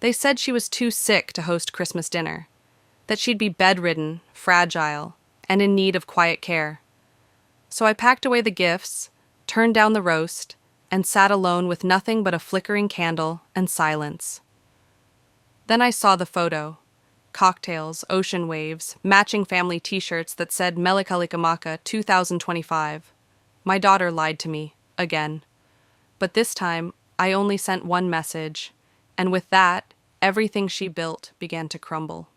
They said she was too sick to host Christmas dinner, that she'd be bedridden, fragile, and in need of quiet care. So I packed away the gifts, turned down the roast, and sat alone with nothing but a flickering candle and silence. Then I saw the photo. Cocktails, ocean waves, matching family t-shirts that said Melikalikimaka 2025. My daughter lied to me, again. But this time, I only sent one message, and with that, everything she built began to crumble.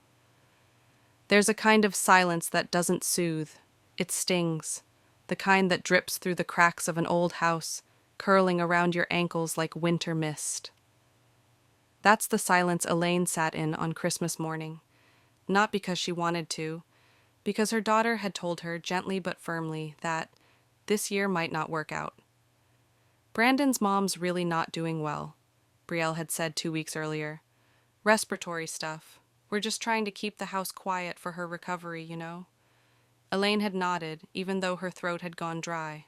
There's a kind of silence that doesn't soothe. It stings, the kind that drips through the cracks of an old house, curling around your ankles like winter mist. That's the silence Elaine sat in on Christmas morning, not because she wanted to, because her daughter had told her gently but firmly that this year might not work out. Brandon's mom's really not doing well, Brielle had said 2 weeks earlier. Respiratory stuff. We're just trying to keep the house quiet for her recovery, you know. Elaine had nodded, even though her throat had gone dry.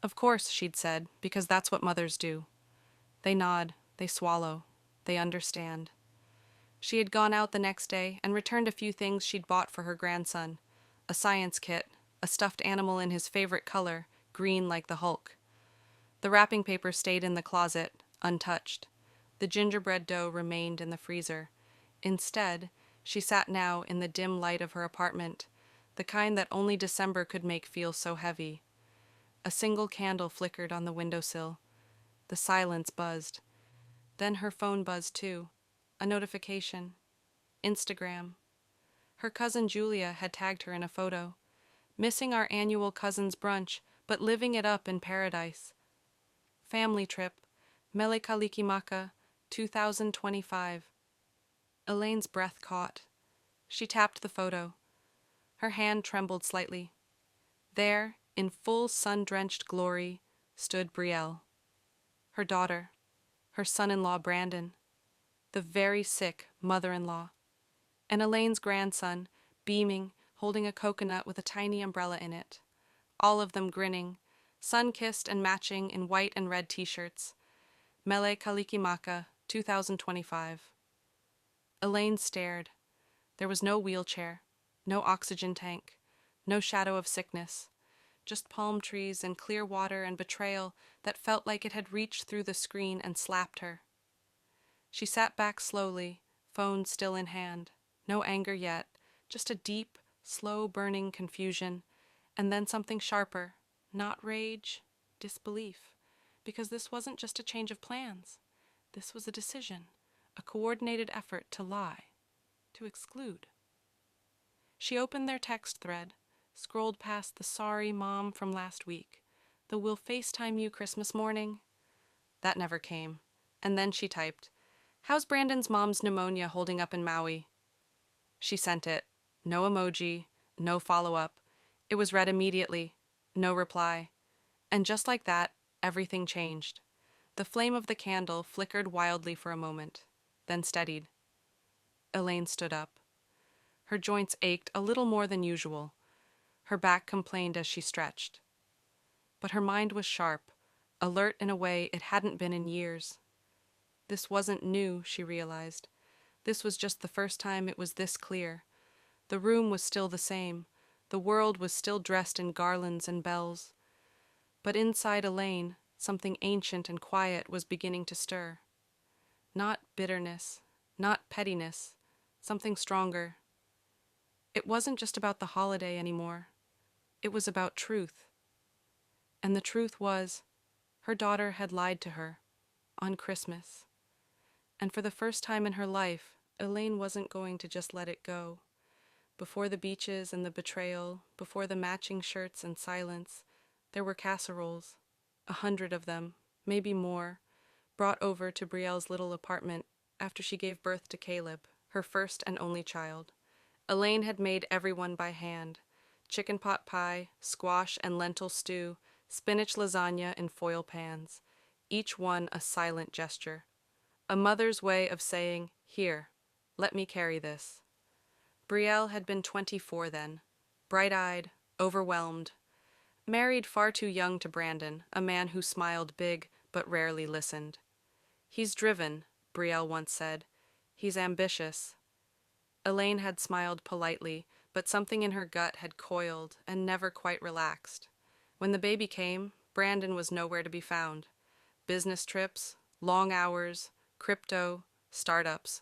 Of course, she'd said, because that's what mothers do. They nod, they swallow, they understand. She had gone out the next day and returned a few things she'd bought for her grandson. A science kit, a stuffed animal in his favorite color, green like the Hulk. The wrapping paper stayed in the closet, untouched. The gingerbread dough remained in the freezer. Instead, she sat now in the dim light of her apartment, the kind that only December could make feel so heavy. A single candle flickered on the windowsill. The silence buzzed. Then her phone buzzed too. A notification. Instagram. Her cousin Julia had tagged her in a photo. Missing our annual cousins' brunch, but living it up in paradise. Family trip. Melikalikimaka, 2025. Elaine's breath caught. She tapped the photo. Her hand trembled slightly. There, in full sun-drenched glory, stood Brielle. Her daughter. Her son-in-law Brandon. The very sick mother-in-law. And Elaine's grandson, beaming, holding a coconut with a tiny umbrella in it. All of them grinning, sun-kissed and matching in white and red t-shirts. Mele Kalikimaka, 2025. Elaine stared. There was no wheelchair, no oxygen tank, no shadow of sickness, just palm trees and clear water and betrayal that felt like it had reached through the screen and slapped her. She sat back slowly, phone still in hand. No anger yet, just a deep, slow-burning confusion, and then something sharper, not rage, disbelief, because this wasn't just a change of plans. This was a decision, a coordinated effort to lie, to exclude. She opened their text thread, scrolled past the sorry mom from last week, the "We'll FaceTime you Christmas morning." That never came. And then she typed, "How's Brandon's mom's pneumonia holding up in Maui?" She sent it. No emoji, no follow-up. It was read immediately. No reply. And just like that, everything changed. The flame of the candle flickered wildly for a moment, then steadied. Elaine stood up. Her joints ached a little more than usual. Her back complained as she stretched. But her mind was sharp, alert in a way it hadn't been in years. This wasn't new, she realized. This was just the first time it was this clear. The room was still the same. The world was still dressed in garlands and bells. But inside Elaine, something ancient and quiet was beginning to stir. Not bitterness, not pettiness, something stronger. It wasn't just about the holiday anymore. It was about truth. And the truth was, her daughter had lied to her, on Christmas. And for the first time in her life, Elaine wasn't going to just let it go. Before the beaches and the betrayal, before the matching shirts and silence, there were casseroles, 100 of them, maybe more, brought over to Brielle's little apartment after she gave birth to Caleb, her first and only child. Elaine had made everyone by hand: chicken pot pie, squash and lentil stew, spinach lasagna in foil pans, each one a silent gesture. A mother's way of saying, "Here, let me carry this." Brielle had been 24 then, bright-eyed, overwhelmed, married far too young to Brandon, a man who smiled big but rarely listened. "He's driven," Brielle once said. He's ambitious. Elaine had smiled politely, but something in her gut had coiled and never quite relaxed. When the baby came, Brandon was nowhere to be found. Business trips, long hours, crypto, startups.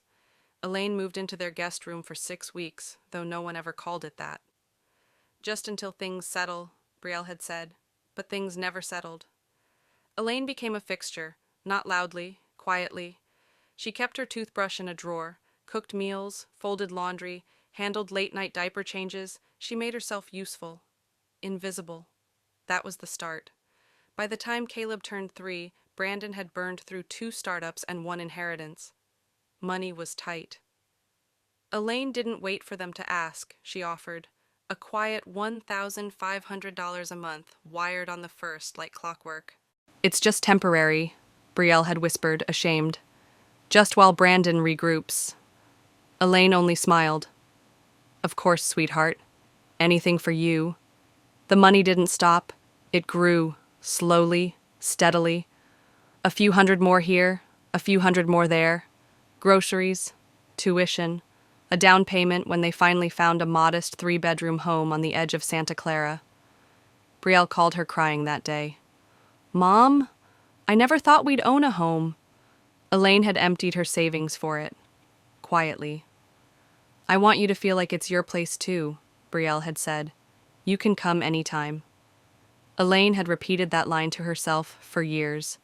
Elaine moved into their guest room for 6 weeks, though no one ever called it that. Just until things settle, Brielle had said, but things never settled. Elaine became a fixture, not loudly, quietly. She kept her toothbrush in a drawer, cooked meals, folded laundry, handled late-night diaper changes. She made herself useful, invisible. That was the start. By the time Caleb turned 3, Brandon had burned through 2 startups and 1 inheritance. Money was tight. Elaine didn't wait for them to ask, she offered. A quiet $1,500 a month, wired on the first like clockwork. It's just temporary, Brielle had whispered, ashamed. Just while Brandon regroups. Elaine only smiled. Of course, sweetheart. Anything for you. The money didn't stop. It grew, slowly, steadily. A few hundred more here, a few hundred more there. Groceries, tuition, a down payment when they finally found a modest 3-bedroom home on the edge of Santa Clara. Brielle called her crying that day. Mom, I never thought we'd own a home. Elaine had emptied her savings for it, quietly. I want you to feel like it's your place too, Brielle had said. You can come anytime. Elaine had repeated that line to herself for years.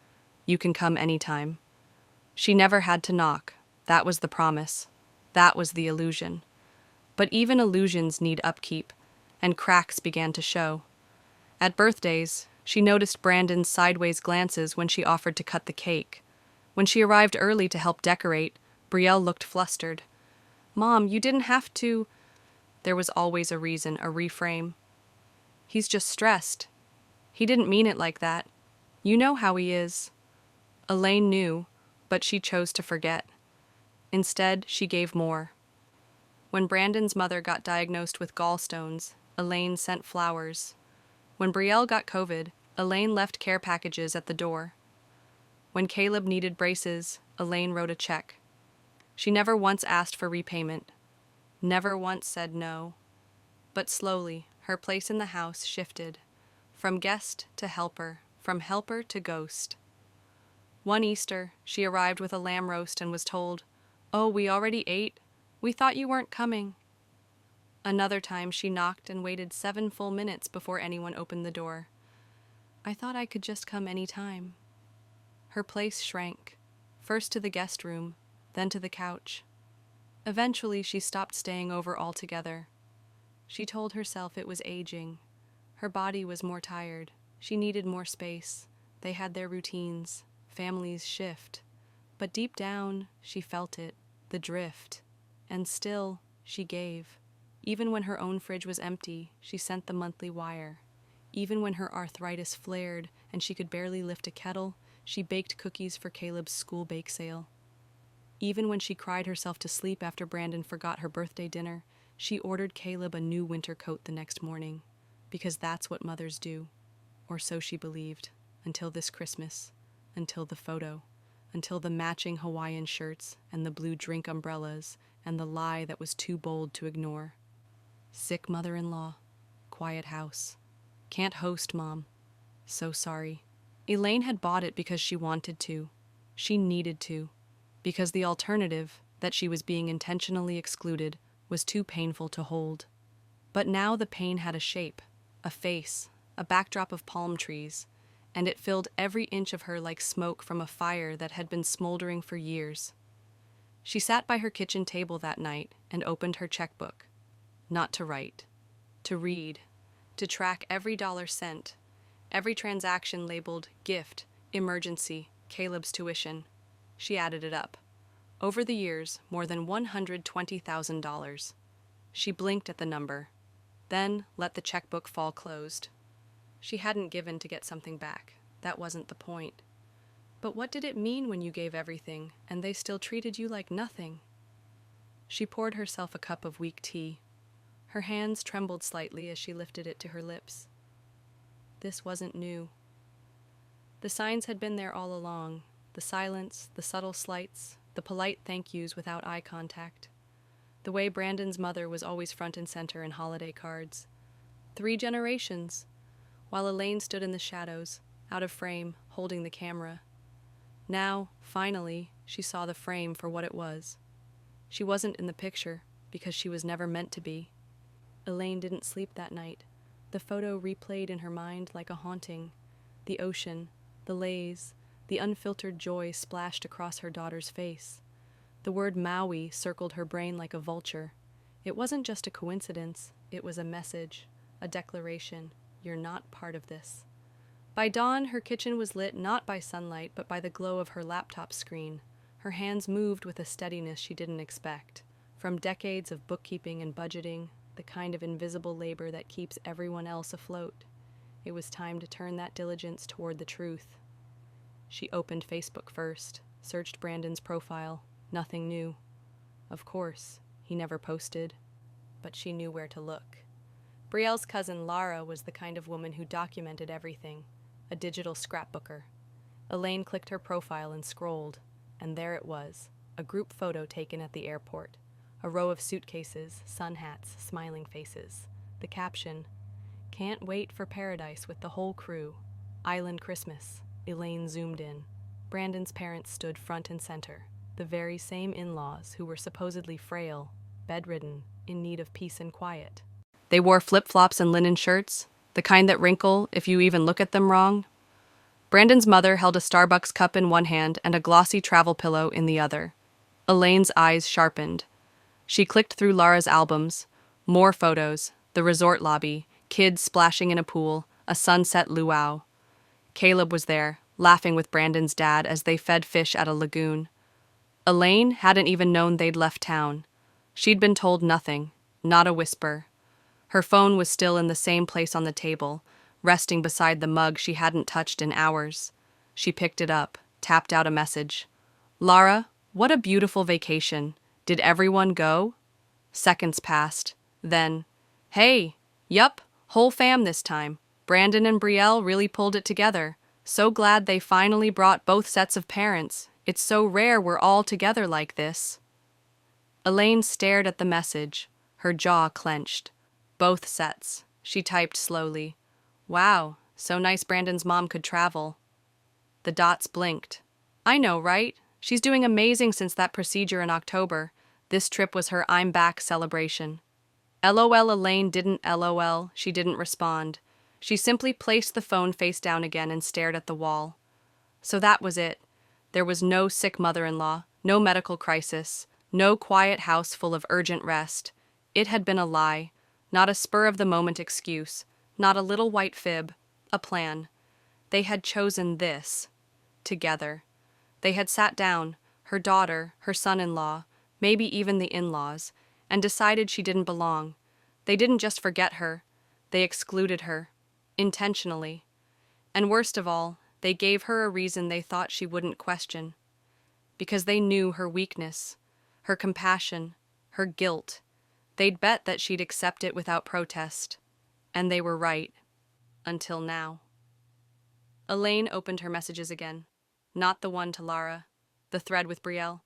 You can come anytime. She never had to knock. That was the promise. That was the illusion. But even illusions need upkeep, and cracks began to show. At birthdays, she noticed Brandon's sideways glances when she offered to cut the cake. When she arrived early to help decorate, Brielle looked flustered. Mom, you didn't have to. There was always a reason, a reframe. He's just stressed. He didn't mean it like that. You know how he is. Elaine knew, but she chose to forget. Instead, she gave more. When Brandon's mother got diagnosed with gallstones, Elaine sent flowers. When Brielle got COVID, Elaine left care packages at the door. When Caleb needed braces, Elaine wrote a check. She never once asked for repayment. Never once said no. But slowly, her place in the house shifted. From guest to helper, from helper to ghost. One Easter, she arrived with a lamb roast and was told, "Oh, we already ate. We thought you weren't coming." Another time she knocked and waited 7 full minutes before anyone opened the door. I thought I could just come any time. Her place shrank, first to the guest room, then to the couch. Eventually she stopped staying over altogether. She told herself it was aging. Her body was more tired. She needed more space. They had their routines. Families shift. But deep down, she felt it, the drift. And still, she gave. Even when her own fridge was empty, she sent the monthly wire. Even when her arthritis flared and she could barely lift a kettle, she baked cookies for Caleb's school bake sale. Even when she cried herself to sleep after Brandon forgot her birthday dinner, she ordered Caleb a new winter coat the next morning. Because that's what mothers do. Or so she believed, until this Christmas, until the photo, until the matching Hawaiian shirts and the blue drink umbrellas and the lie that was too bold to ignore. Sick mother-in-law, quiet house. Can't host, Mom. So sorry. Elaine had bought it because she wanted to. She needed to. Because the alternative, that she was being intentionally excluded, was too painful to hold. But now the pain had a shape, a face, a backdrop of palm trees, and it filled every inch of her like smoke from a fire that had been smoldering for years. She sat by her kitchen table that night and opened her checkbook. Not to write, to read, to track every dollar sent, every transaction labeled gift, emergency, Caleb's tuition. She added it up. Over the years, more than $120,000. She blinked at the number, then let the checkbook fall closed. She hadn't given to get something back. That wasn't the point. But what did it mean when you gave everything, and they still treated you like nothing? She poured herself a cup of weak tea. Her hands trembled slightly as she lifted it to her lips. This wasn't new. The signs had been there all along. The silence, the subtle slights, The polite thank yous without eye contact. The way Brandon's mother was always front and center in holiday cards. 3 generations, while Elaine stood in the shadows, out of frame, holding the camera. Now, finally, she saw the frame for what it was. She wasn't in the picture, because she was never meant to be. Elaine didn't sleep that night. The photo replayed in her mind like a haunting. The ocean, the lays, the unfiltered joy splashed across her daughter's face. The word Maui circled her brain like a vulture. It wasn't just a coincidence, it was a message, a declaration. You're not part of this. By dawn, her kitchen was lit not by sunlight, but by the glow of her laptop screen. Her hands moved with a steadiness she didn't expect. From decades of bookkeeping and budgeting, the kind of invisible labor that keeps everyone else afloat. It was time to turn that diligence toward the truth. She opened Facebook first, searched Brandon's profile. Nothing new. Of course, he never posted, but she knew where to look. Brielle's cousin Lara was the kind of woman who documented everything, a digital scrapbooker. Elaine clicked her profile and scrolled, and there it was, a group photo taken at the airport. A row of suitcases, sun hats, smiling faces. The caption, "Can't wait for paradise with the whole crew. Island Christmas." Elaine zoomed in. Brandon's parents stood front and center, the very same in-laws who were supposedly frail, bedridden, in need of peace and quiet. They wore flip-flops and linen shirts, the kind that wrinkle if you even look at them wrong. Brandon's mother held a Starbucks cup in one hand and a glossy travel pillow in the other. Elaine's eyes sharpened. She clicked through Lara's albums. More photos, the resort lobby, kids splashing in a pool, a sunset luau. Caleb was there, laughing with Brandon's dad as they fed fish at a lagoon. Elaine hadn't even known they'd left town. She'd been told nothing, not a whisper. Her phone was still in the same place on the table, resting beside the mug she hadn't touched in hours. She picked it up, tapped out a message. "Lara, what a beautiful vacation. Did everyone go?" Seconds passed. Then, "Hey, yup, whole fam this time. Brandon and Brielle really pulled it together. So glad they finally brought both sets of parents. It's so rare we're all together like this." Elaine stared at the message, her jaw clenched. "Both sets," she typed slowly. "Wow, so nice Brandon's mom could travel." The dots blinked. "I know, right? She's doing amazing since that procedure in October. This trip was her I'm back celebration." LOL. Elaine didn't LOL, she didn't respond. She simply placed the phone face down again and stared at the wall. So that was it. There was no sick mother-in-law, no medical crisis, no quiet house full of urgent rest. It had been a lie, not a spur-of-the-moment excuse, not a little white fib, a plan. They had chosen this, together. They had sat down, her daughter, her son-in-law, maybe even the in-laws, and decided she didn't belong. They didn't just forget her, they excluded her, intentionally. And worst of all, they gave her a reason they thought she wouldn't question. Because they knew her weakness, her compassion, her guilt. They'd bet that she'd accept it without protest. And they were right. Until now. Elaine opened her messages again. Not the one to Lara. The thread with Brielle.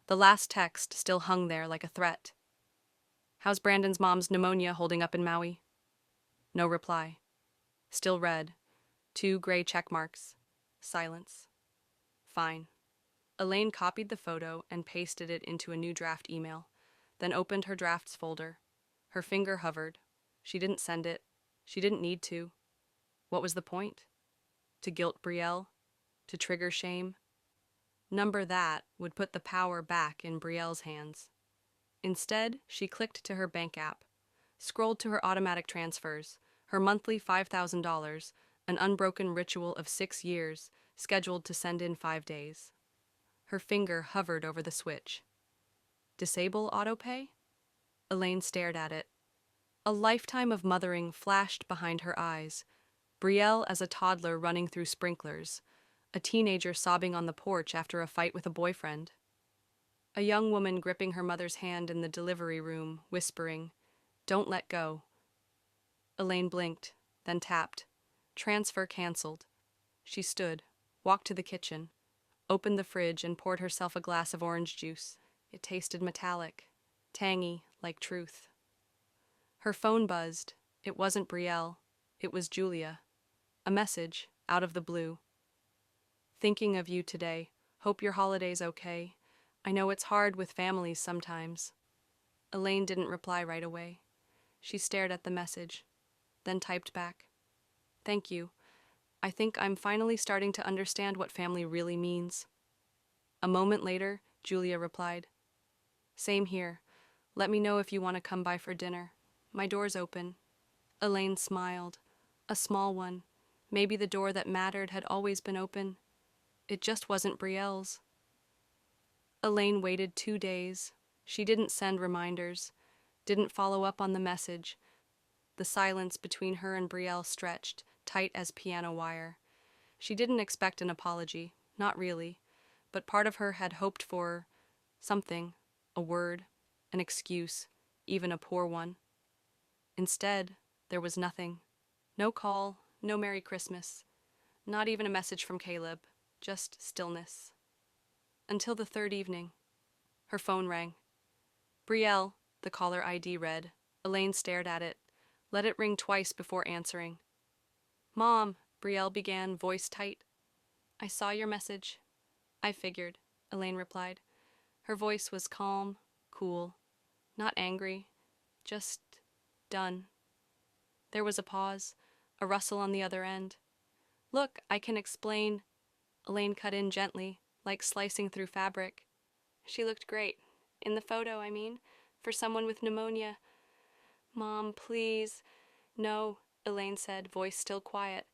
The last text still hung there like a threat. "How's Brandon's mom's pneumonia holding up in Maui?" No reply. Still red. 2 gray check marks. Silence. Fine. Elaine copied the photo and pasted it into a new draft email, then opened her drafts folder. Her finger hovered. She didn't send it. She didn't need to. What was the point? To guilt Brielle? To trigger shame? Number that would put the power back in Brielle's hands. Instead, she clicked to her bank app, scrolled to her automatic transfers, her monthly $5,000, an unbroken ritual of 6 years, scheduled to send in 5 days. Her finger hovered over the switch. Disable autopay? Elaine stared at it. A lifetime of mothering flashed behind her eyes. Brielle as a toddler running through sprinklers, a teenager sobbing on the porch after a fight with a boyfriend. A young woman gripping her mother's hand in the delivery room, whispering, "Don't let go." Elaine blinked, then tapped. Transfer canceled. She stood, walked to the kitchen. opened the fridge, and poured herself a glass of orange juice. It tasted metallic, tangy, like truth. Her phone buzzed. It wasn't Brielle. It was Julia. A message, out of the blue. Thinking of you today. Hope your holiday's okay. I know it's hard with families sometimes. Elaine didn't reply right away. She stared at the message, then typed back. Thank you. I think I'm finally starting to understand what family really means. A moment later, Julia replied. Same here. Let me know if you want to come by for dinner. My door's open. Elaine smiled. A small one. Maybe the door that mattered had always been open. It just wasn't Brielle's. Elaine waited 2 days. She didn't send reminders, didn't follow up on the message. The silence between her and Brielle stretched, tight as piano wire. She didn't expect an apology, not really, but part of her had hoped for something, a word, an excuse, even a poor one. Instead, there was nothing. No call, no Merry Christmas, not even a message from Caleb, just stillness. Until the third evening. Her phone rang. Brielle, the caller ID read. Elaine stared at it, let it ring twice before answering. Mom, Brielle began, voice tight. I saw your message. I figured, Elaine replied. Her voice was calm, cool, not angry, just done. There was a pause, a rustle on the other end. Look, I can explain. Elaine cut in gently, like slicing through fabric. She looked great. In the photo, I mean, for someone with pneumonia. Mom, please. No, Elaine said, voice still quiet.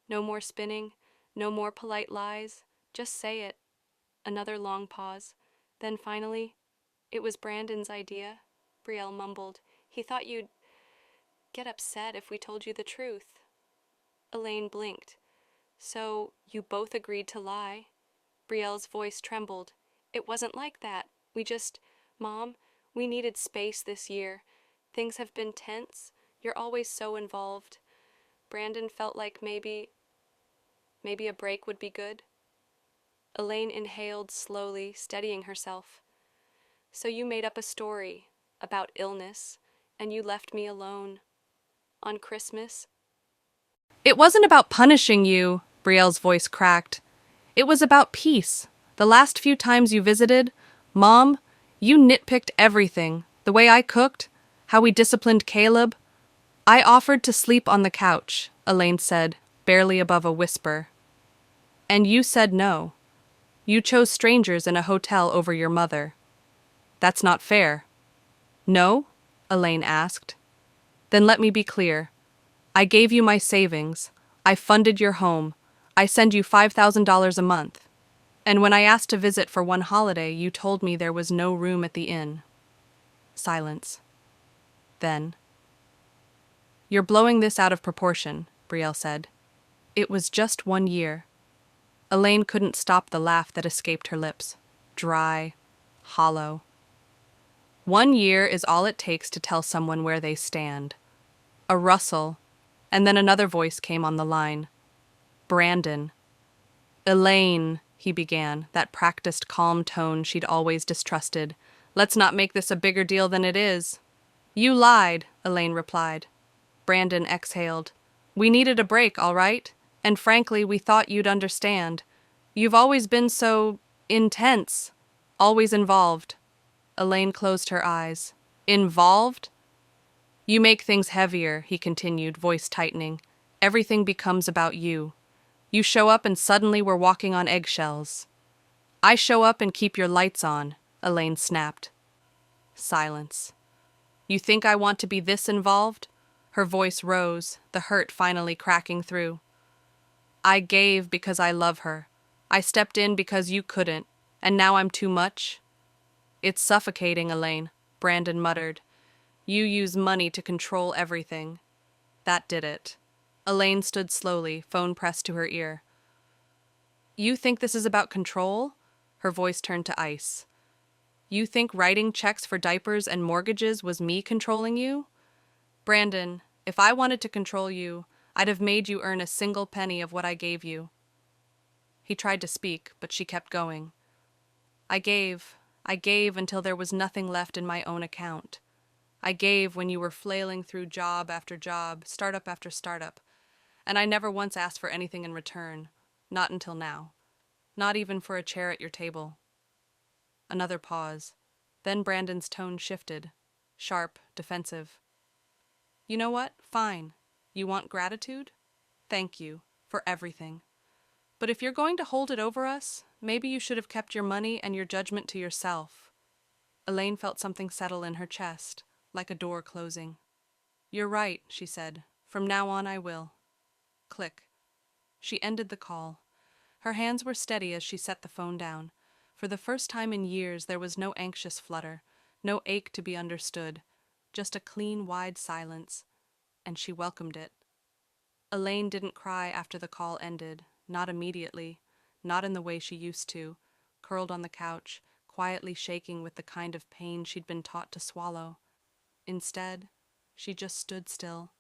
No more spinning, no more polite lies. Just say it. Another long pause. Then finally, it was Brandon's idea. Brielle mumbled. He thought you'd get upset if we told you the truth. Elaine blinked. So you both agreed to lie? Brielle's voice trembled. It wasn't like that. Mom, we needed space this year. Things have been tense. You're always so involved. Brandon felt like maybe a break would be good. Elaine inhaled slowly, steadying herself. So you made up a story about illness, and you left me alone. On Christmas? It wasn't about punishing you, Brielle's voice cracked. It was about peace. The last few times you visited, Mom, you nitpicked everything. The way I cooked, how we disciplined Caleb. I offered to sleep on the couch, Elaine said, barely above a whisper. And you said no. You chose strangers in a hotel over your mother. That's not fair. No? Elaine asked. Then let me be clear. I gave you my savings. I funded your home. I send you $5,000 a month. And when I asked to visit for one holiday, you told me there was no room at the inn. Silence. Then, You're blowing this out of proportion, Brielle said. It was just 1 year. Elaine couldn't stop the laugh that escaped her lips. Dry, hollow. 1 year is all it takes to tell someone where they stand. A rustle, and then another voice came on the line. Brandon. Elaine, he began, that practiced calm tone she'd always distrusted. Let's not make this a bigger deal than it is. You lied, Elaine replied. Brandon exhaled. We needed a break, all right? And frankly, we thought you'd understand. You've always been so intense, always involved. Elaine closed her eyes. Involved? You make things heavier, he continued, voice tightening. Everything becomes about you. You show up and suddenly we're walking on eggshells. I show up and keep your lights on, Elaine snapped. Silence. You think I want to be this involved? Her voice rose, the hurt finally cracking through. I gave because I love her. I stepped in because you couldn't, and now I'm too much? It's suffocating, Elaine, Brandon muttered. You use money to control everything. That did it. Elaine stood slowly, phone pressed to her ear. You think this is about control? Her voice turned to ice. You think writing checks for diapers and mortgages was me controlling you? Brandon, if I wanted to control you, I'd have made you earn a single penny of what I gave you. He tried to speak, but she kept going. I gave until there was nothing left in my own account. I gave when you were flailing through job after job, startup after startup, and I never once asked for anything in return, not until now. Not even for a chair at your table. Another pause. Then Brandon's tone shifted, sharp, defensive. You know what? Fine. You want gratitude? Thank you, for everything. But if you're going to hold it over us, maybe you should have kept your money and your judgment to yourself. Elaine felt something settle in her chest, like a door closing. You're right, she said. From now on I will. Click. She ended the call. Her hands were steady as she set the phone down. For the first time in years, there was no anxious flutter, no ache to be understood, just a clean, wide silence, and she welcomed it. Elaine didn't cry after the call ended, not immediately, not in the way she used to, curled on the couch, quietly shaking with the kind of pain she'd been taught to swallow. Instead, she just stood still,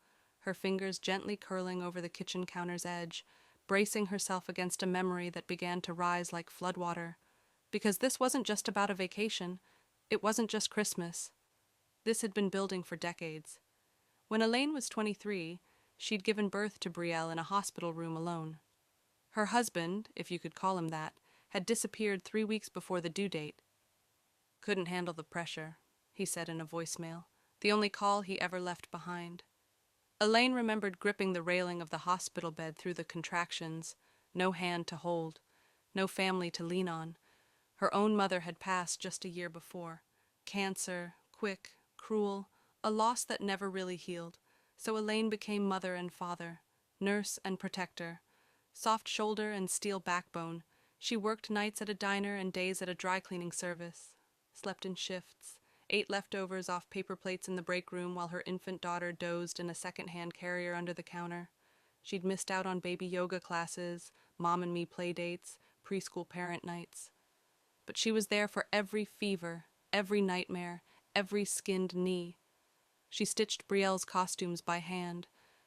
her fingers gently curling over the kitchen counter's edge, bracing herself against a memory that began to rise like floodwater. Because this wasn't just about a vacation, it wasn't just Christmas. This had been building for decades. When Elaine was 23, she'd given birth to Brielle in a hospital room alone. Her husband, if you could call him that, had disappeared 3 weeks before the due date. Couldn't handle the pressure, he said in a voicemail, the only call he ever left behind. Elaine remembered gripping the railing of the hospital bed through the contractions, no hand to hold, no family to lean on. Her own mother had passed just a year before. Cancer, quick, cruel, a loss that never really healed. So Elaine became mother and father, nurse and protector. Soft shoulder and steel backbone, she worked nights at a diner and days at a dry cleaning service, slept in shifts, ate leftovers off paper plates in the break room while her infant daughter dozed in a second-hand carrier under the counter. She'd missed out on baby yoga classes, mom and me play dates, preschool parent nights. But she was there for every fever, every nightmare, every skinned knee. She stitched Brielle's costumes by hand,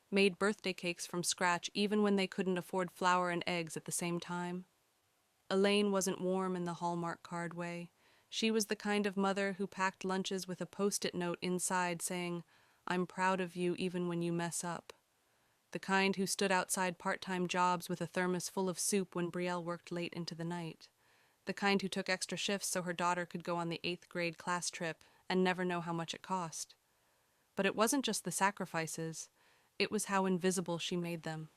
made birthday cakes from scratch even when they couldn't afford flour and eggs at the same time. Elaine wasn't warm in the Hallmark card way. She was the kind of mother who packed lunches with a post-it note inside saying, "I'm proud of you even when you mess up." The kind who stood outside part-time jobs with a thermos full of soup when Brielle worked late into the night. The kind who took extra shifts so her daughter could go on the 8th grade class trip and never know how much it cost. But it wasn't just the sacrifices, it was how invisible she made them.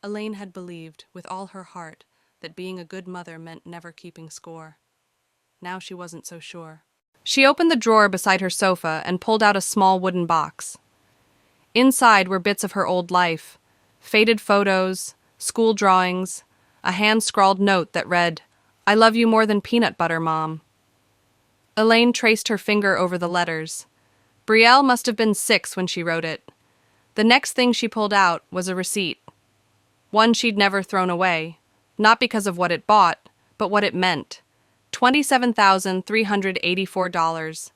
Elaine had believed, with all her heart, that being a good mother meant never keeping score. Now she wasn't so sure. She opened the drawer beside her sofa and pulled out a small wooden box. Inside were bits of her old life, faded photos, school drawings, a hand-scrawled note that read, "I love you more than peanut butter, Mom." Elaine traced her finger over the letters. Brielle must have been 6 when she wrote it. The next thing she pulled out was a receipt. One she'd never thrown away, not because of what it bought, but what it meant. $27,384,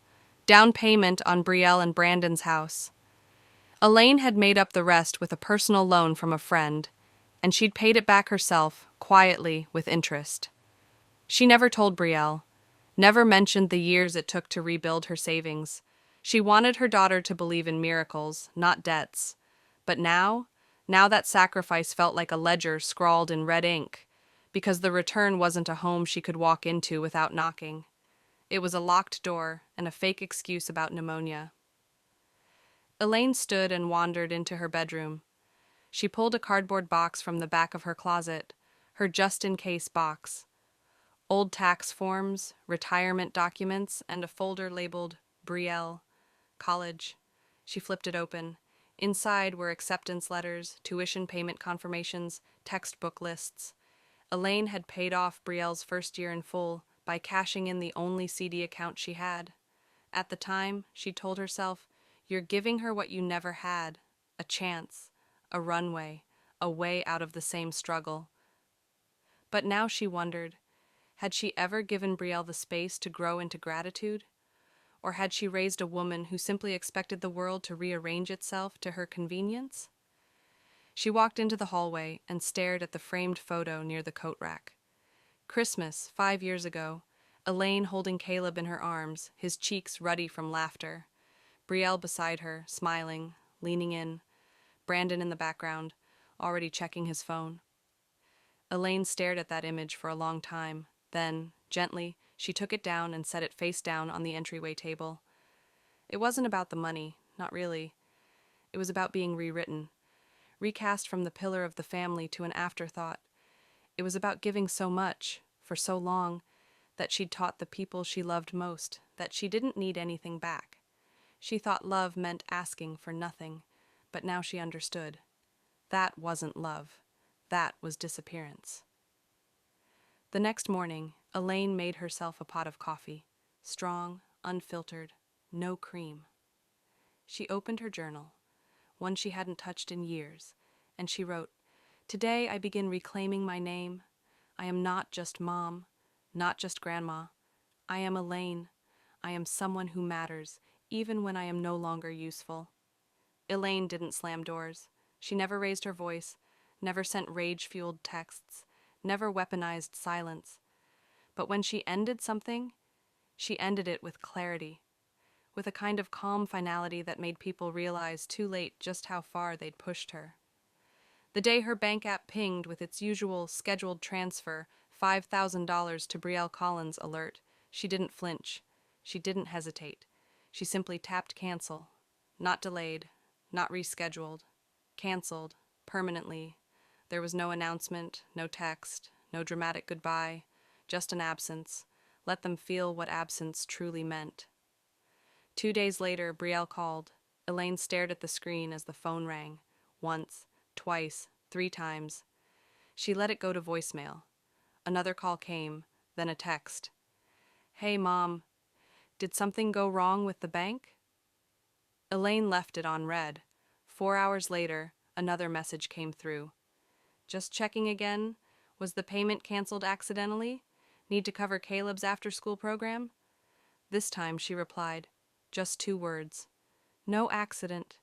down payment on Brielle and Brandon's house. Elaine had made up the rest with a personal loan from a friend, and she'd paid it back herself, quietly, with interest. She never told Brielle, never mentioned the years it took to rebuild her savings. She wanted her daughter to believe in miracles, not debts. But now that sacrifice felt like a ledger scrawled in red ink, because the return wasn't a home she could walk into without knocking. It was a locked door and a fake excuse about pneumonia. Elaine stood and wandered into her bedroom. She pulled a cardboard box from the back of her closet, her just-in-case box. Old tax forms, retirement documents, and a folder labeled Brielle, College. She flipped it open. Inside were acceptance letters, tuition payment confirmations, textbook lists. Elaine had paid off Brielle's first year in full by cashing in the only CD account she had. At the time, she told herself, "You're giving her what you never had, a chance, a runway, a way out of the same struggle." But now she wondered, had she ever given Brielle the space to grow into gratitude? Or had she raised a woman who simply expected the world to rearrange itself to her convenience? She walked into the hallway and stared at the framed photo near the coat rack. Christmas, 5 years ago. Elaine holding Caleb in her arms, his cheeks ruddy from laughter. Brielle beside her, smiling, leaning in. Brandon in the background, already checking his phone. Elaine stared at that image for a long time. Then, gently, she took it down and set it face down on the entryway table. It wasn't about the money, not really. It was about being rewritten, recast from the pillar of the family to an afterthought. It was about giving so much, for so long, that she'd taught the people she loved most that she didn't need anything back. She thought love meant asking for nothing, but now she understood. That wasn't love. That was disappearance. The next morning, Elaine made herself a pot of coffee, strong, unfiltered, no cream. She opened her journal, one she hadn't touched in years, and she wrote, "Today I begin reclaiming my name. I am not just mom, not just grandma. I am Elaine. I am someone who matters, even when I am no longer useful." Elaine didn't slam doors. She never raised her voice, never sent rage-fueled texts, never weaponized silence. But when she ended something, she ended it with clarity, with a kind of calm finality that made people realize too late just how far they'd pushed her. The day her bank app pinged with its usual scheduled transfer, $5,000 to Brielle Collins alert, she didn't flinch. She didn't hesitate. She simply tapped cancel. Not delayed, not rescheduled. Canceled, permanently. There was no announcement, no text, no dramatic goodbye, just an absence. Let them feel what absence truly meant. 2 days later, Brielle called. Elaine stared at the screen as the phone rang. Once, twice, 3 times. She let it go to voicemail. Another call came, then a text. "Hey, Mom, did something go wrong with the bank?" Elaine left it on read. 4 hours later, another message came through. "Just checking again. Was the payment canceled accidentally? Need to cover Caleb's after-school program?" This time she replied, just 2 words. "No accident."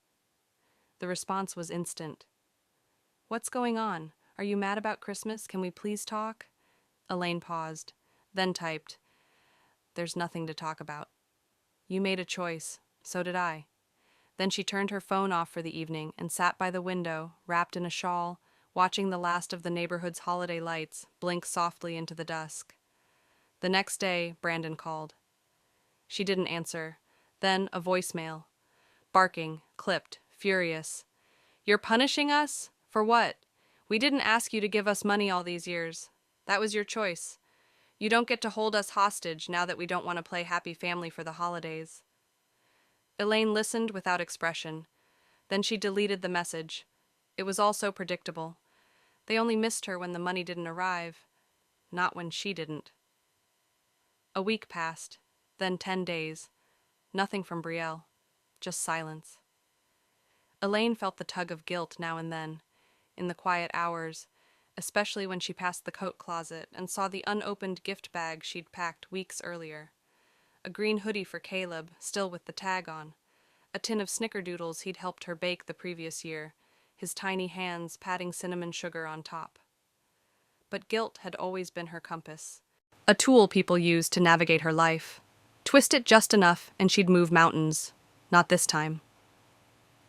The response was instant. "What's going on? Are you mad about Christmas? Can we please talk?" Elaine paused, then typed, "There's nothing to talk about. You made a choice. So did I." Then she turned her phone off for the evening and sat by the window, wrapped in a shawl, watching the last of the neighborhood's holiday lights blink softly into the dusk. The next day, Brandon called. She didn't answer. Then a voicemail. Barking, clipped, furious. "You're punishing us? For what? We didn't ask you to give us money all these years. That was your choice. You don't get to hold us hostage now that we don't want to play happy family for the holidays." Elaine listened without expression. Then she deleted the message. It was all so predictable. They only missed her when the money didn't arrive, not when she didn't. A week passed, then 10 days. Nothing from Brielle, just silence. Elaine felt the tug of guilt now and then, in the quiet hours, especially when she passed the coat closet and saw the unopened gift bag she'd packed weeks earlier. A green hoodie for Caleb, still with the tag on. A tin of snickerdoodles he'd helped her bake the previous year, his tiny hands patting cinnamon sugar on top. But guilt had always been her compass, a tool people used to navigate her life. Twist it just enough and she'd move mountains. Not this time.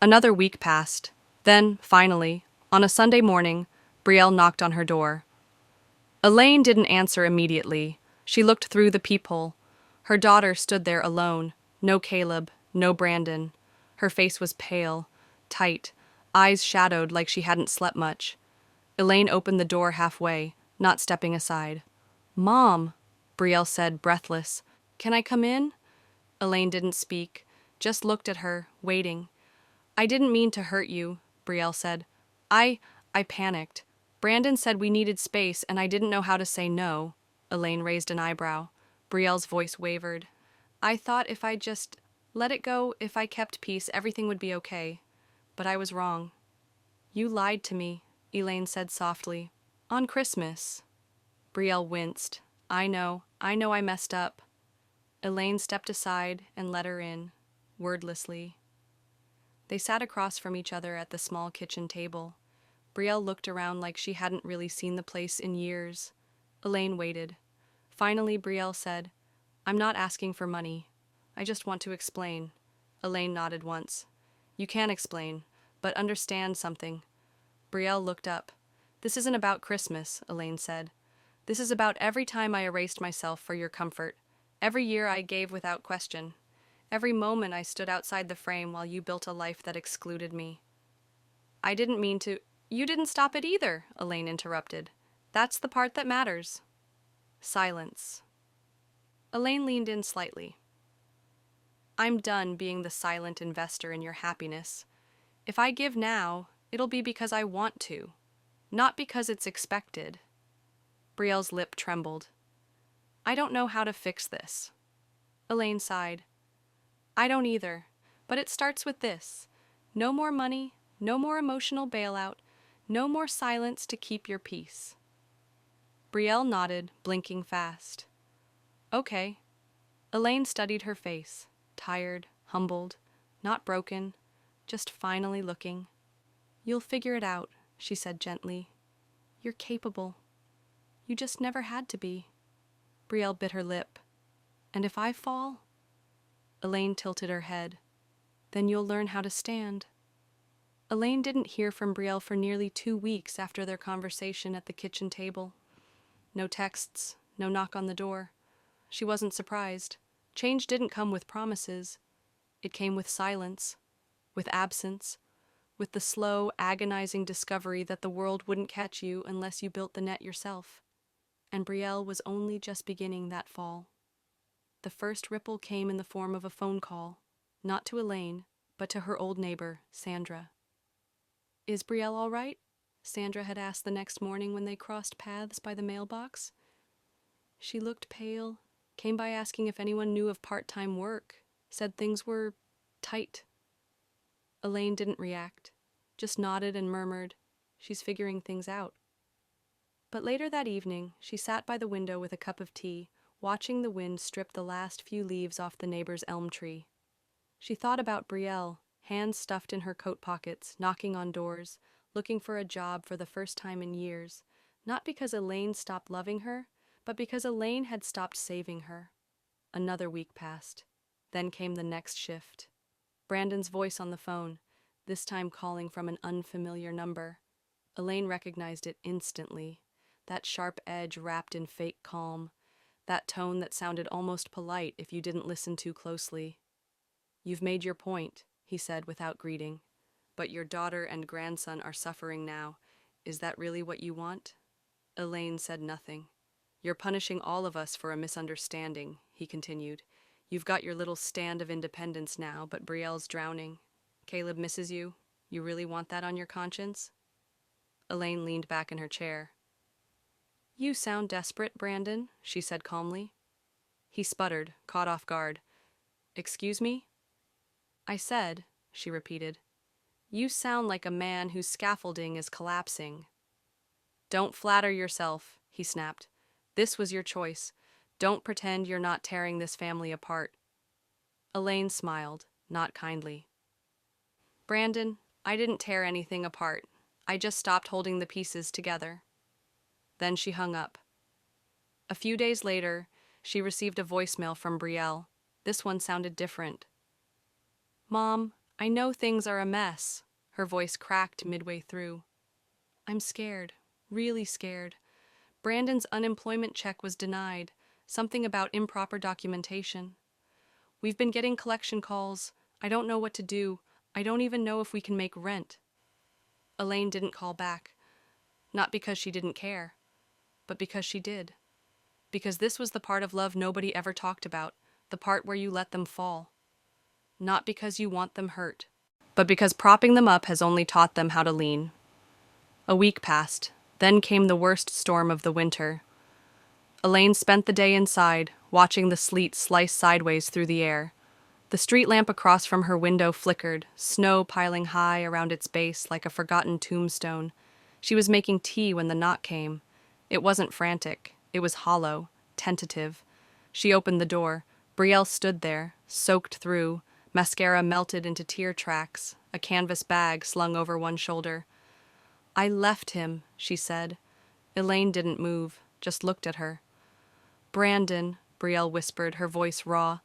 Another week passed. Then, finally, on a Sunday morning, Brielle knocked on her door. Elaine didn't answer immediately. She looked through the peephole. Her daughter stood there alone. No Caleb, no Brandon. Her face was pale, tight, eyes shadowed like she hadn't slept much. Elaine opened the door halfway, not stepping aside. "Mom," Brielle said, breathless. "Can I come in?" Elaine didn't speak, just looked at her, waiting. "I didn't mean to hurt you," Brielle said. I panicked. Brandon said we needed space and I didn't know how to say no." Elaine raised an eyebrow. Brielle's voice wavered. "I thought if I just let it go, if I kept peace, everything would be okay. But I was wrong." "You lied to me," Elaine said softly. "On Christmas." Brielle winced. I know I messed up." Elaine stepped aside and let her in, wordlessly. They sat across from each other at the small kitchen table. Brielle looked around like she hadn't really seen the place in years. Elaine waited. Finally, Brielle said, "I'm not asking for money. I just want to explain." Elaine nodded once. "You can explain, but understand something." Brielle looked up. "This isn't about Christmas," Elaine said. "This is about every time I erased myself for your comfort. Every year I gave without question. Every moment I stood outside the frame while you built a life that excluded me." "I didn't mean to—" "You didn't stop it either," Elaine interrupted. "That's the part that matters." Silence. Elaine leaned in slightly. "I'm done being the silent investor in your happiness. If I give now, it'll be because I want to, not because it's expected." Brielle's lip trembled. "I don't know how to fix this." Elaine sighed. "I don't either, but it starts with this. No more money, no more emotional bailout, no more silence to keep your peace." Brielle nodded, blinking fast. "Okay." Elaine studied her face, tired, humbled, not broken, just finally looking. "You'll figure it out," she said gently. "You're capable. You just never had to be." Brielle bit her lip. "And if I fall?" Elaine tilted her head. "Then you'll learn how to stand." Elaine didn't hear from Brielle for nearly 2 weeks after their conversation at the kitchen table. No texts, no knock on the door. She wasn't surprised. Change didn't come with promises. It came with silence, with absence, with the slow, agonizing discovery that the world wouldn't catch you unless you built the net yourself. And Brielle was only just beginning that fall. The first ripple came in the form of a phone call, not to Elaine, but to her old neighbor, Sandra. "Is Brielle all right?" Sandra had asked the next morning when they crossed paths by the mailbox. She looked pale, came by asking if anyone knew of part-time work, said things were tight. Elaine didn't react, just nodded and murmured, "She's figuring things out." But later that evening, she sat by the window with a cup of tea, watching the wind strip the last few leaves off the neighbor's elm tree. She thought about Brielle, hands stuffed in her coat pockets, knocking on doors, looking for a job for the first time in years, not because Elaine stopped loving her, but because Elaine had stopped saving her. Another week passed. Then came the next shift. Brandon's voice on the phone, this time calling from an unfamiliar number. Elaine recognized it instantly. That sharp edge wrapped in fake calm. That tone that sounded almost polite if you didn't listen too closely. "You've made your point," he said without greeting. "But your daughter and grandson are suffering now. Is that really what you want?" Elaine said nothing. "You're punishing all of us for a misunderstanding," he continued. "You've got your little stand of independence now, but Brielle's drowning. Caleb misses you. You really want that on your conscience?" Elaine leaned back in her chair. "You sound desperate, Brandon," she said calmly. He sputtered, caught off guard. "Excuse me?" "I said," she repeated, "you sound like a man whose scaffolding is collapsing." "Don't flatter yourself," he snapped. "This was your choice. Don't pretend you're not tearing this family apart." Elaine smiled, not kindly. "Brandon, I didn't tear anything apart. I just stopped holding the pieces together." Then she hung up. A few days later, she received a voicemail from Brielle. This one sounded different. "Mom, I know things are a mess." Her voice cracked midway through. "I'm scared, really scared. Brandon's unemployment check was denied, something about improper documentation. We've been getting collection calls. I don't know what to do. I don't even know if we can make rent." Elaine didn't call back, not because she didn't care, but because she did. Because this was the part of love nobody ever talked about, the part where you let them fall. Not because you want them hurt, but because propping them up has only taught them how to lean. A week passed, then came the worst storm of the winter. Elaine spent the day inside, watching the sleet slice sideways through the air. The street lamp across from her window flickered, snow piling high around its base like a forgotten tombstone. She was making tea when the knock came. It wasn't frantic. It was hollow, tentative. She opened the door. Brielle stood there, soaked through, mascara melted into tear tracks, a canvas bag slung over one shoulder. I left him, she said. Elaine didn't move, just looked at her. Brandon, Brielle whispered, her voice raw.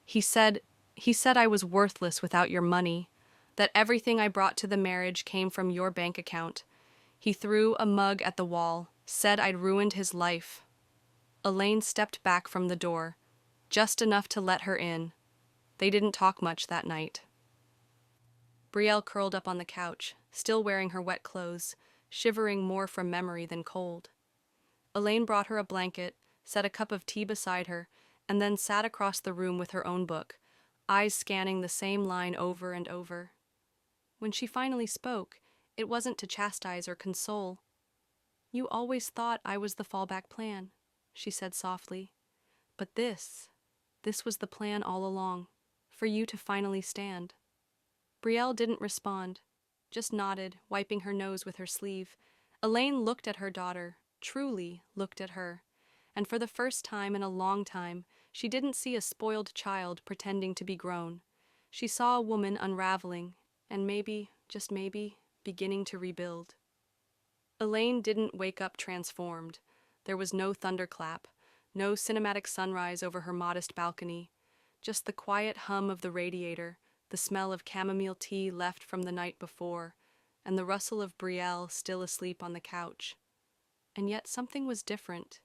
He said I was worthless without your money, that everything I brought to the marriage came from your bank account. He threw a mug at the wall, said I'd ruined his life. Elaine stepped back from the door, just enough to let her in. They didn't talk much that night. Brielle curled up on the couch, still wearing her wet clothes, shivering more from memory than cold. Elaine brought her a blanket, set a cup of tea beside her, and then sat across the room with her own book, eyes scanning the same line over and over. When she finally spoke, it wasn't to chastise or console. You always thought I was the fallback plan, she said softly. But this was the plan all along, for you to finally stand. Brielle didn't respond, just nodded, wiping her nose with her sleeve. Elaine looked at her daughter, truly looked at her, and for the first time in a long time, she didn't see a spoiled child pretending to be grown. She saw a woman unraveling, and maybe, just maybe, beginning to rebuild. Elaine didn't wake up transformed. There was no thunderclap, no cinematic sunrise over her modest balcony, just the quiet hum of the radiator, the smell of chamomile tea left from the night before, and the rustle of Brielle still asleep on the couch. And yet something was different.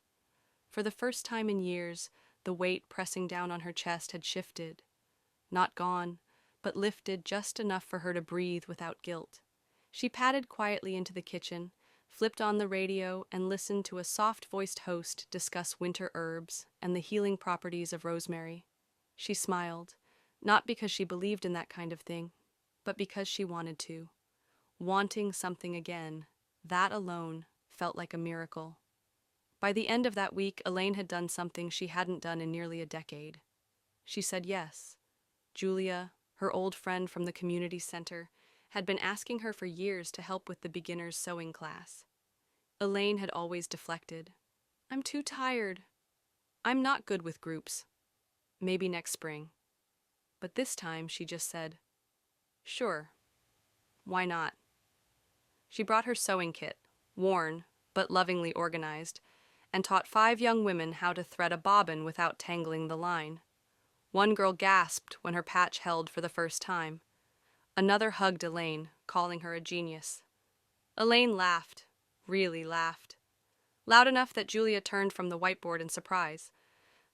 For the first time in years, the weight pressing down on her chest had shifted. Not gone, but lifted just enough for her to breathe without guilt. She padded quietly into the kitchen, flipped on the radio, and listened to a soft-voiced host discuss winter herbs and the healing properties of rosemary. She smiled, not because she believed in that kind of thing, but because she wanted to. Wanting something again, that alone felt like a miracle. By the end of that week, Elaine had done something she hadn't done in nearly a decade. She said yes. Julia, her old friend from the community center, had been asking her for years to help with the beginner's sewing class. Elaine had always deflected. I'm too tired. I'm not good with groups. Maybe next spring. But this time she just said, sure. Why not? She brought her sewing kit, worn but lovingly organized, and taught 5 young women how to thread a bobbin without tangling the line. One girl gasped when her patch held for the first time. Another hugged Elaine, calling her a genius. Elaine laughed, really laughed. Loud enough that Julia turned from the whiteboard in surprise.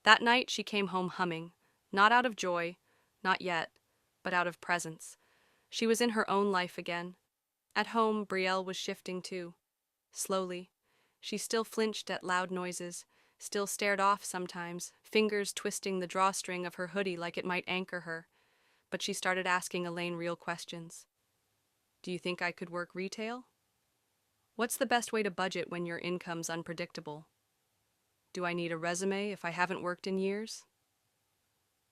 That night she came home humming, not out of joy, not yet, but out of presence. She was in her own life again. At home, Brielle was shifting too. Slowly. She still flinched at loud noises, still stared off sometimes, fingers twisting the drawstring of her hoodie like it might anchor her. But she started asking Elaine real questions. Do you think I could work retail? What's the best way to budget when your income's unpredictable? Do I need a resume if I haven't worked in years?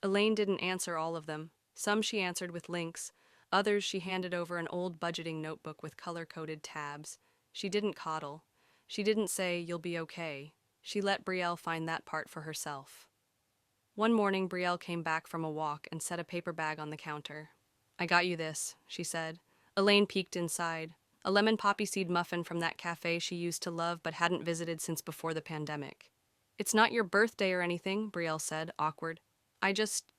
Elaine didn't answer all of them. Some she answered with links, others she handed over an old budgeting notebook with color-coded tabs. She didn't coddle. She didn't say, you'll be okay. She let Brielle find that part for herself. One morning, Brielle came back from a walk and set a paper bag on the counter. I got you this, she said. Elaine peeked inside. A lemon poppy seed muffin from that cafe she used to love but hadn't visited since before the pandemic. It's not your birthday or anything, Brielle said, awkward. I just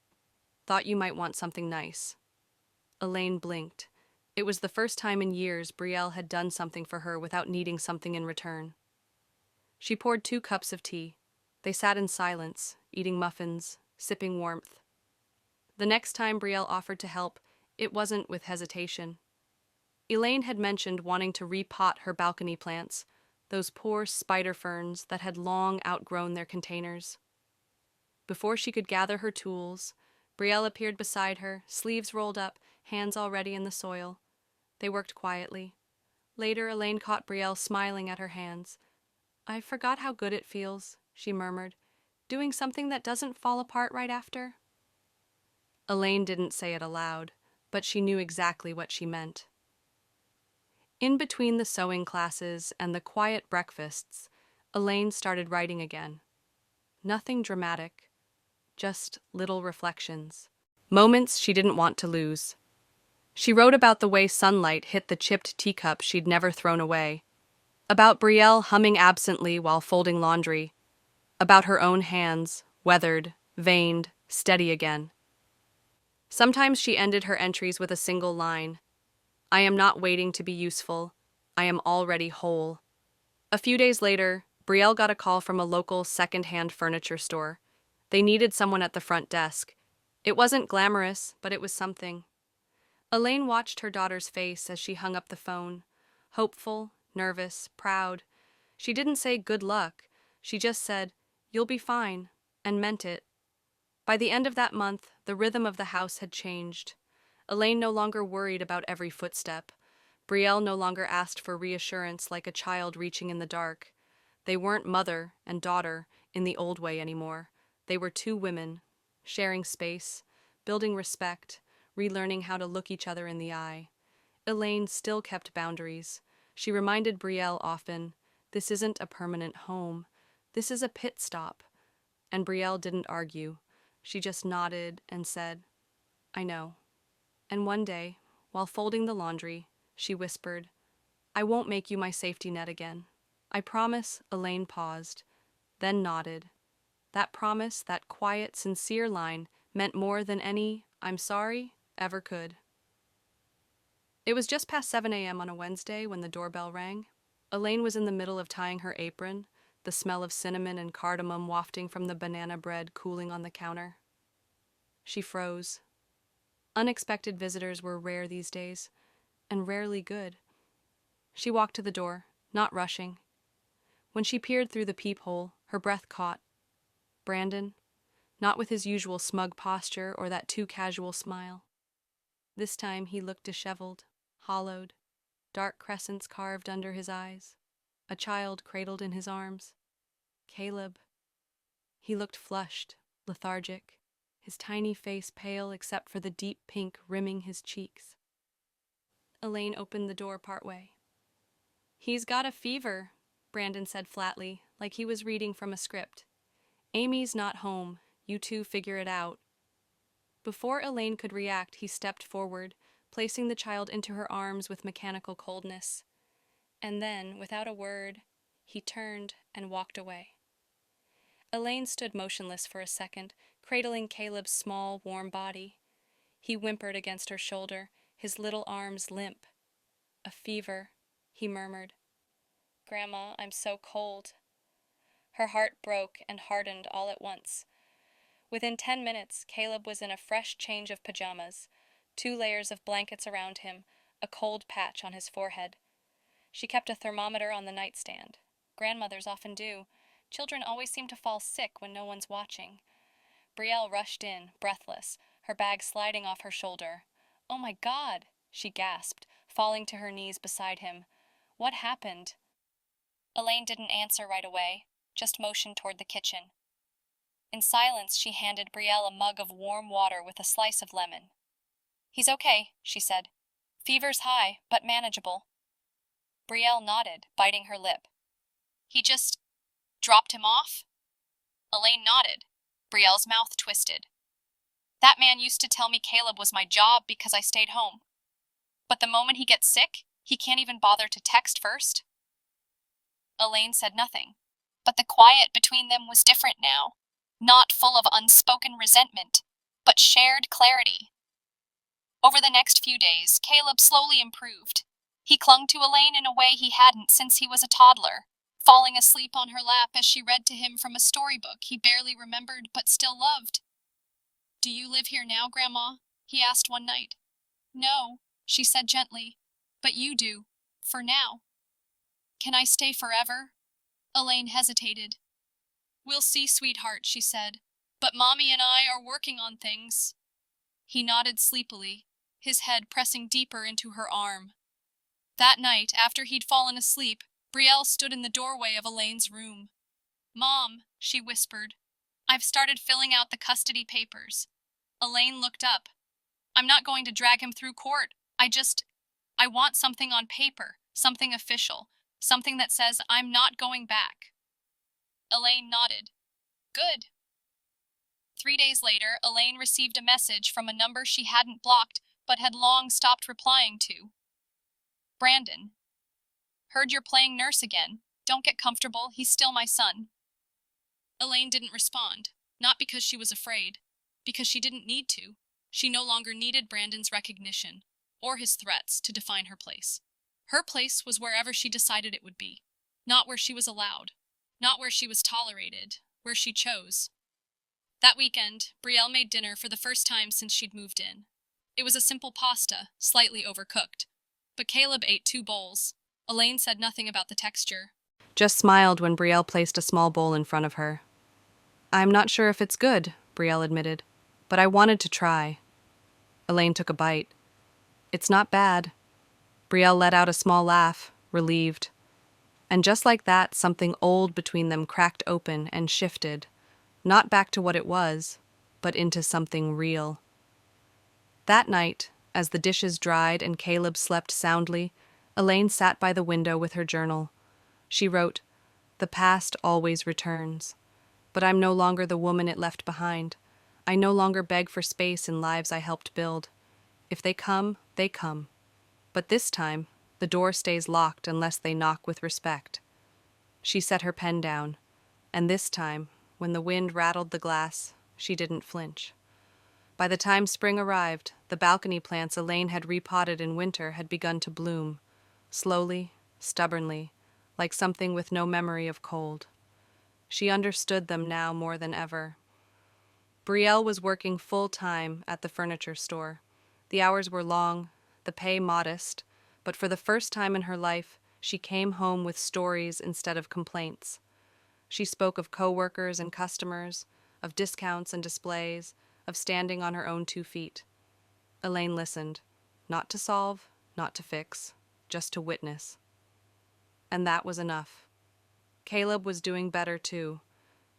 thought you might want something nice. Elaine blinked. It was the first time in years Brielle had done something for her without needing something in return. She poured 2 cups of tea. They sat in silence, eating muffins, sipping warmth. The next time Brielle offered to help, it wasn't with hesitation. Elaine had mentioned wanting to repot her balcony plants, those poor spider ferns that had long outgrown their containers. Before she could gather her tools, Brielle appeared beside her, sleeves rolled up, hands already in the soil. They worked quietly. Later, Elaine caught Brielle smiling at her hands. I forgot how good it feels, she murmured, doing something that doesn't fall apart right after. Elaine didn't say it aloud, but she knew exactly what she meant. In between the sewing classes and the quiet breakfasts, Elaine started writing again. Nothing dramatic, just little reflections. Moments she didn't want to lose. She wrote about the way sunlight hit the chipped teacup she'd never thrown away, about Brielle humming absently while folding laundry, about her own hands, weathered, veined, steady again. Sometimes she ended her entries with a single line: I am not waiting to be useful. I am already whole. A few days later, Brielle got a call from a local second-hand furniture store. They needed someone at the front desk. It wasn't glamorous, but it was something. Elaine watched her daughter's face as she hung up the phone. Hopeful, nervous, proud. She didn't say good luck. She just said, you'll be fine, and meant it. By the end of that month, the rhythm of the house had changed. Elaine no longer worried about every footstep. Brielle no longer asked for reassurance like a child reaching in the dark. They weren't mother and daughter in the old way anymore. They were two women, sharing space, building respect, relearning how to look each other in the eye. Elaine still kept boundaries. She reminded Brielle often, this isn't a permanent home. This is a pit stop. And Brielle didn't argue. She just nodded and said, I know. And one day, while folding the laundry, she whispered, I won't make you my safety net again. I promise. Elaine paused, then nodded. That promise, that quiet, sincere line, meant more than any I'm sorry ever could. It was just past 7 a.m. on a Wednesday when the doorbell rang. Elaine was in the middle of tying her apron, the smell of cinnamon and cardamom wafting from the banana bread cooling on the counter. She froze. Unexpected visitors were rare these days, and rarely good. She walked to the door, not rushing. When she peered through the peephole, her breath caught. Brandon, not with his usual smug posture or that too casual smile. This time he looked disheveled, hollowed, dark crescents carved under his eyes, a child cradled in his arms. Caleb. He looked flushed, lethargic, his tiny face pale except for the deep pink rimming his cheeks. Elaine opened the door partway. He's got a fever, Brandon said flatly, like he was reading from a script. Amy's not home. You two figure it out. Before Elaine could react, he stepped forward, placing the child into her arms with mechanical coldness. And then, without a word, he turned and walked away. Elaine stood motionless for a second, cradling Caleb's small, warm body. He whimpered against her shoulder, his little arms limp. A fever, he murmured. Grandma, I'm so cold. Her heart broke and hardened all at once. Within 10 minutes, Caleb was in a fresh change of pajamas, 2 layers of blankets around him, a cold patch on his forehead. She kept a thermometer on the nightstand. Grandmothers often do. Children always seem to fall sick when no one's watching. Brielle rushed in, breathless, her bag sliding off her shoulder. Oh my God, she gasped, falling to her knees beside him. What happened? Elaine didn't answer right away, just motioned toward the kitchen. In silence, she handed Brielle a mug of warm water with a slice of lemon. He's okay, she said. Fever's high, but manageable. Brielle nodded, biting her lip. He just dropped him off? Elaine nodded. Brielle's mouth twisted. That man used to tell me Caleb was my job because I stayed home. But the moment he gets sick, he can't even bother to text first. Elaine said nothing, but the quiet between them was different now, not full of unspoken resentment, but shared clarity. Over the next few days, Caleb slowly improved. He clung to Elaine in a way he hadn't since he was a toddler, falling asleep on her lap as she read to him from a storybook he barely remembered but still loved. Do you live here now, Grandma? He asked one night. No, she said gently, but you do, for now. Can I stay forever? Elaine hesitated. We'll see, sweetheart, she said, but Mommy and I are working on things. He nodded sleepily, his head pressing deeper into her arm. That night, after he'd fallen asleep, Brielle stood in the doorway of Elaine's room. Mom, she whispered, I've started filling out the custody papers. Elaine looked up. I'm not going to drag him through court. I want something on paper, something official, something that says I'm not going back. Elaine nodded. Good. 3 days later, Elaine received a message from a number she hadn't blocked but had long stopped replying to. Brandon. Heard you're playing nurse again. Don't get comfortable, he's still my son. Elaine didn't respond, not because she was afraid, because she didn't need to. She no longer needed Brandon's recognition, or his threats, to define her place. Her place was wherever she decided it would be, not where she was allowed, not where she was tolerated, where she chose. That weekend, Brielle made dinner for the first time since she'd moved in. It was a simple pasta, slightly overcooked. But Caleb ate 2 bowls. Elaine said nothing about the texture. Just smiled when Brielle placed a small bowl in front of her. I'm not sure if it's good, Brielle admitted, but I wanted to try. Elaine took a bite. It's not bad. Brielle let out a small laugh, relieved. And just like that, something old between them cracked open and shifted, not back to what it was, but into something real. That night, as the dishes dried and Caleb slept soundly, Elaine sat by the window with her journal. She wrote, "The past always returns. But I'm no longer the woman it left behind. I no longer beg for space in lives I helped build. If they come, they come. But this time, the door stays locked unless they knock with respect." She set her pen down, and this time, when the wind rattled the glass, she didn't flinch. By the time spring arrived, the balcony plants Elaine had repotted in winter had begun to bloom, slowly, stubbornly, like something with no memory of cold. She understood them now more than ever. Brielle was working full-time at the furniture store. The hours were long, the pay modest, but for the first time in her life, she came home with stories instead of complaints. She spoke of coworkers and customers, of discounts and displays, of standing on her own 2 feet. Elaine listened, not to solve, not to fix, just to witness. And that was enough. Caleb was doing better, too.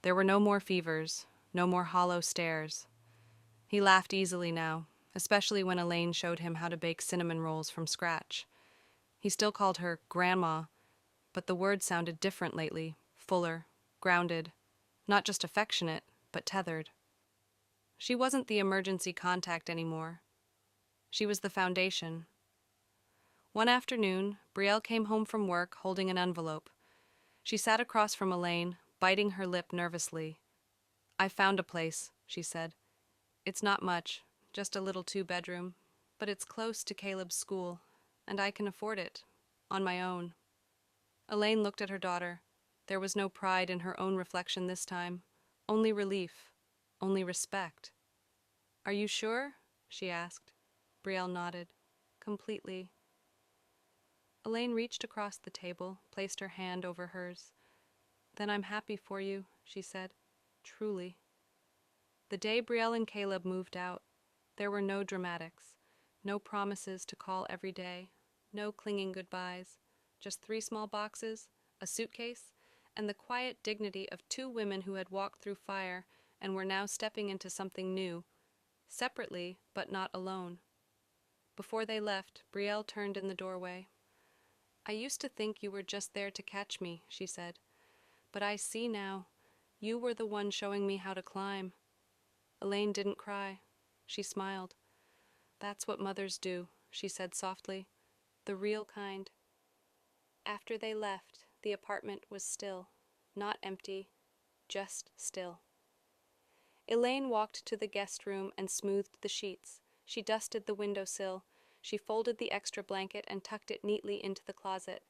There were no more fevers, no more hollow stares. He laughed easily now, especially when Elaine showed him how to bake cinnamon rolls from scratch. He still called her Grandma, but the word sounded different lately, fuller, grounded, not just affectionate, but tethered. She wasn't the emergency contact anymore. She was the foundation. One afternoon, Brielle came home from work holding an envelope. She sat across from Elaine, biting her lip nervously. "I found a place," she said. "It's not much, just a little 2-bedroom, but it's close to Caleb's school, and I can afford it, on my own." Elaine looked at her daughter. There was no pride in her own reflection this time, only relief, only respect. "Are you sure?" she asked. Brielle nodded. "Completely." Elaine reached across the table, placed her hand over hers. "Then I'm happy for you," she said. "Truly." The day Brielle and Caleb moved out, there were no dramatics, no promises to call every day, no clinging goodbyes, just 3 small boxes, a suitcase, and the quiet dignity of 2 women who had walked through fire and were now stepping into something new, separately but not alone. Before they left, Brielle turned in the doorway. "I used to think you were just there to catch me," she said. "But I see now. You were the one showing me how to climb." Elaine didn't cry. She smiled. "That's what mothers do," she said softly. "The real kind." After they left, the apartment was still. Not empty, just still. Elaine walked to the guest room and smoothed the sheets. She dusted the windowsill. She folded the extra blanket and tucked it neatly into the closet.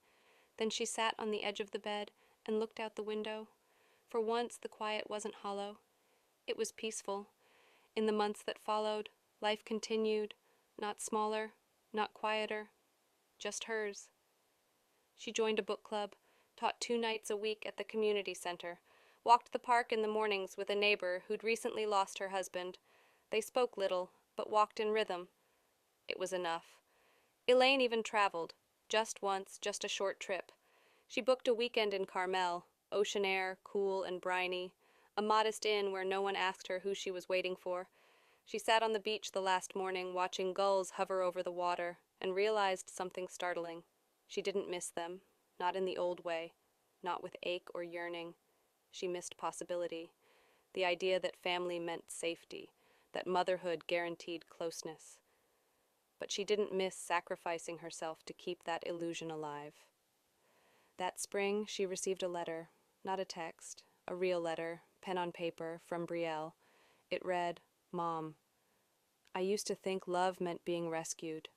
Then she sat on the edge of the bed and looked out the window. For once, the quiet wasn't hollow. It was peaceful. In the months that followed, life continued, not smaller, not quieter, just hers. She joined a book club, taught 2 nights a week at the community center, walked the park in the mornings with a neighbor who'd recently lost her husband. They spoke little, but walked in rhythm. It was enough. Elaine even traveled, just once, just a short trip. She booked a weekend in Carmel, ocean air, cool and briny, a modest inn where no one asked her who she was waiting for. She sat on the beach the last morning, watching gulls hover over the water, and realized something startling. She didn't miss them, not in the old way, not with ache or yearning. She missed possibility, the idea that family meant safety, that motherhood guaranteed closeness. but she didn't miss sacrificing herself to keep that illusion alive. That spring, she received a letter, not a text, a real letter, pen on paper, from Brielle. It read, "Mom, I used to think love meant being rescued.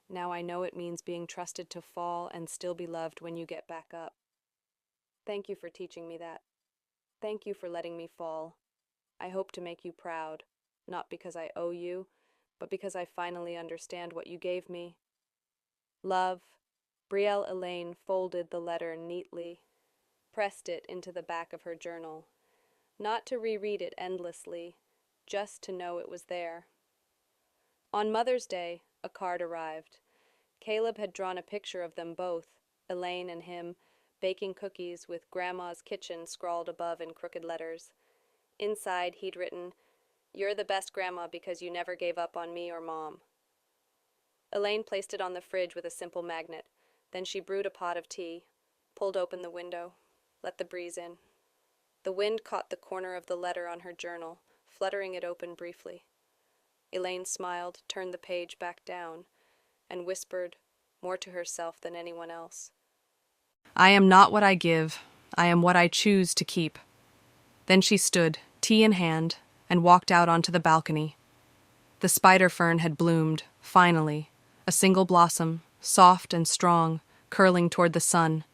Now I know it means being trusted to fall and still be loved when you get back up. Thank you for teaching me that. Thank you for letting me fall. I hope to make you proud, not because I owe you, but because I finally understand what you gave me. Love." Brielle Elaine folded the letter neatly, pressed it into the back of her journal, not to reread it endlessly, just to know it was there. On Mother's Day, a card arrived. Caleb had drawn a picture of them both, Elaine and him, baking cookies with Grandma's kitchen scrawled above in crooked letters. Inside, he'd written, "You're the best grandma because you never gave up on me or Mom." Elaine placed it on the fridge with a simple magnet. Then she brewed a pot of tea, pulled open the window, let the breeze in. The wind caught the corner of the letter on her journal, fluttering it open briefly. Elaine smiled, turned the page back down, and whispered, more to herself than anyone else, "I am not what I give. I am what I choose to keep." Then she stood, tea in hand, and walked out onto the balcony. The spider fern had bloomed, finally, a single blossom, soft and strong, curling toward the sun.